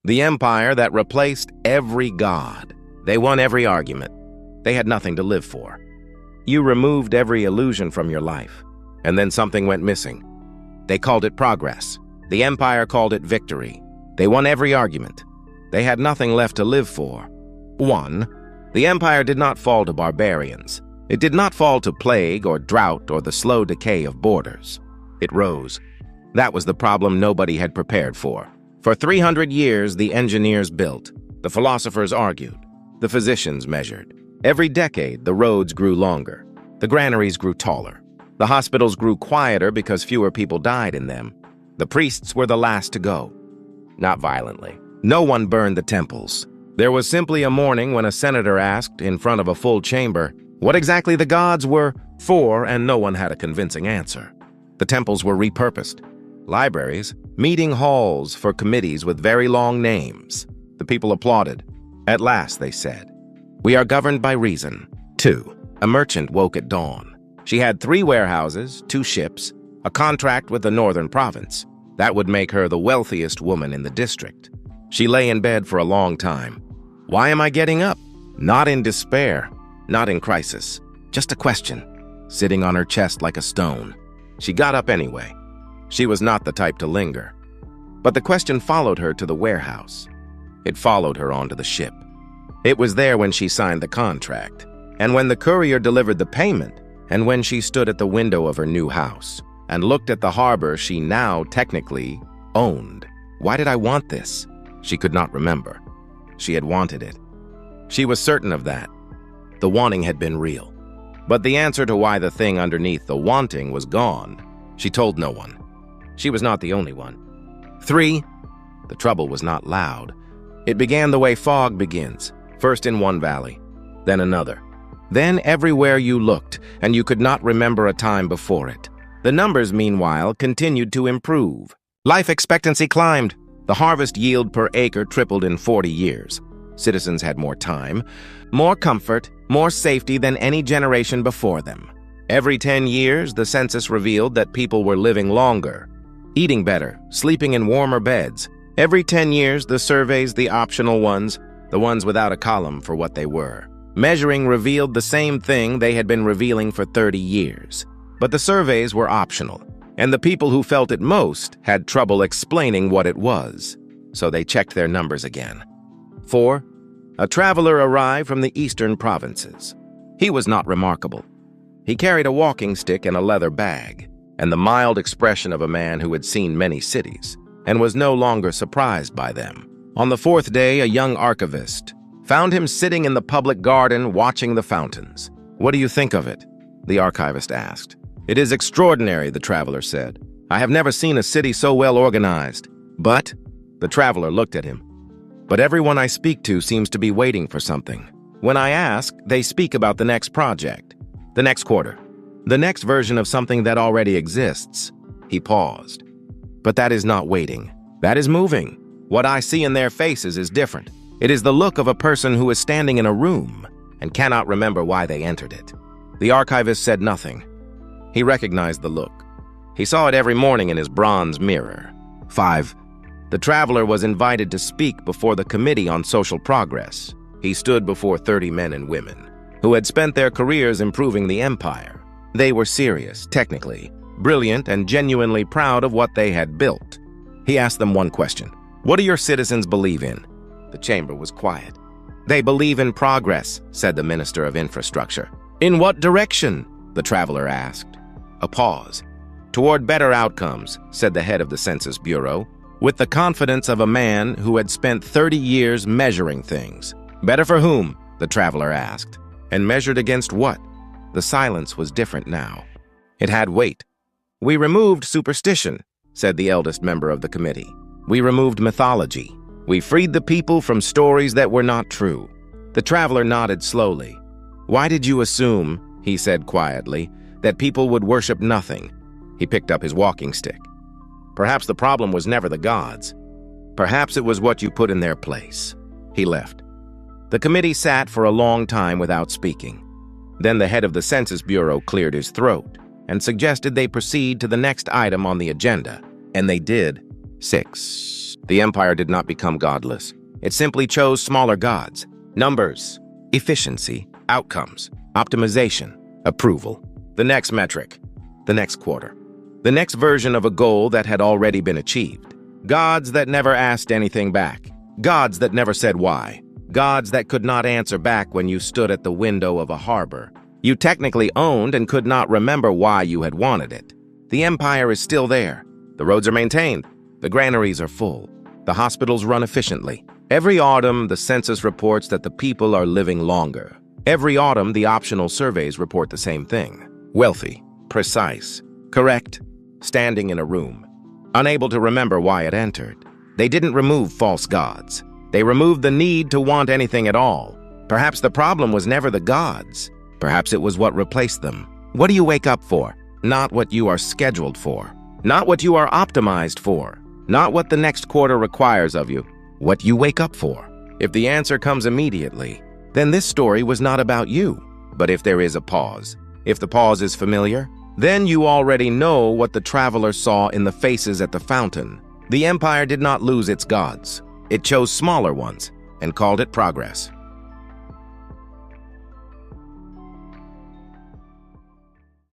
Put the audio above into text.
The empire that replaced every god. They won every argument. They had nothing to live for. You removed every illusion from your life, and then something went missing. They called it progress. The empire called it victory. They won every argument. They had nothing left to live for. 1. The empire did not fall to barbarians. It did not fall to plague or drought or the slow decay of borders. It rose. That was the problem nobody had prepared for. For 300 years, the engineers built. The philosophers argued. The physicians measured. Every decade, the roads grew longer. The granaries grew taller. The hospitals grew quieter because fewer people died in them. The priests were the last to go. Not violently. No one burned the temples. There was simply a morning when a senator asked, in front of a full chamber, what exactly the gods were for, and no one had a convincing answer. The temples were repurposed. Libraries, meeting halls for committees with very long names. The people applauded. At last, they said, we are governed by reason. 2. A merchant woke at dawn. She had 3 warehouses, 2 ships, a contract with the northern province. That would make her the wealthiest woman in the district. She lay in bed for a long time. Why am I getting up? Not in despair, not in crisis. Just a question, sitting on her chest like a stone. She got up anyway. She was not the type to linger. But the question followed her to the warehouse. It followed her onto the ship. It was there when she signed the contract, and when the courier delivered the payment, and when she stood at the window of her new house and looked at the harbor she now technically owned. Why did I want this? She could not remember. She had wanted it. She was certain of that. The wanting had been real. But the answer to why the thing underneath the wanting was gone, she told no one. She was not the only one. 3. The trouble was not loud. It began the way fog begins, first in one valley, then another. Then everywhere you looked, and you could not remember a time before it. The numbers, meanwhile, continued to improve. Life expectancy climbed. The harvest yield per acre tripled in 40 years. Citizens had more time, more comfort, more safety than any generation before them. Every 10 years, the census revealed that people were living longer, eating better, sleeping in warmer beds. Every 10 years, the surveys, the optional ones, the ones without a column for what they were. Measuring revealed the same thing they had been revealing for 30 years. But the surveys were optional, and the people who felt it most had trouble explaining what it was, so they checked their numbers again. 4. A traveler arrived from the eastern provinces. He was not remarkable. He carried a walking stick and a leather bag, and the mild expression of a man who had seen many cities, and was no longer surprised by them. On the 4th day, a young archivist found him sitting in the public garden watching the fountains. What do you think of it? The archivist asked. It is extraordinary, the traveler said. I have never seen a city so well organized. But, the traveler looked at him. But everyone I speak to seems to be waiting for something. When I ask, they speak about the next project, the next quarter, the next version of something that already exists. He paused. But that is not waiting. That is moving. What I see in their faces is different. It is the look of a person who is standing in a room and cannot remember why they entered it. The archivist said nothing. He recognized the look. He saw it every morning in his bronze mirror. 5. The traveler was invited to speak before the Committee on Social Progress. He stood before 30 men and women who had spent their careers improving the empire. They were serious, technically, brilliant, and genuinely proud of what they had built. He asked them one question. What do your citizens believe in? The chamber was quiet. They believe in progress, said the Minister of Infrastructure. In what direction? The traveler asked. A pause. Toward better outcomes, said the head of the Census Bureau, with the confidence of a man who had spent 30 years measuring things. Better for whom? The traveler asked. And measured against what? The silence was different now. It had weight. We removed superstition, said the eldest member of the committee. We removed mythology. We freed the people from stories that were not true. The traveler nodded slowly. Why did you assume, he said quietly, that people would worship nothing? He picked up his walking stick. Perhaps the problem was never the gods. Perhaps it was what you put in their place. He left. The committee sat for a long time without speaking. Then the head of the Census Bureau cleared his throat and suggested they proceed to the next item on the agenda. And they did. 6. The empire did not become godless. It simply chose smaller gods. Numbers, efficiency, outcomes, optimization, approval. The next metric, the next quarter. The next version of a goal that had already been achieved. Gods that never asked anything back. Gods that never said why. Gods that could not answer back when you stood at the window of a harbor. You technically owned and could not remember why you had wanted it. The empire is still there. The roads are maintained. The granaries are full. The hospitals run efficiently. Every autumn, the census reports that the people are living longer. Every autumn, the optional surveys report the same thing. Wealthy, precise, correct, standing in a room. Unable to remember why it entered. They didn't remove false gods. They removed the need to want anything at all. Perhaps the problem was never the gods. Perhaps it was what replaced them. What do you wake up for? Not what you are scheduled for. Not what you are optimized for. Not what the next quarter requires of you. What you wake up for. If the answer comes immediately, then this story was not about you. But if there is a pause, if the pause is familiar, then you already know what the traveler saw in the faces at the fountain. The empire did not lose its gods. It chose smaller ones and called it progress.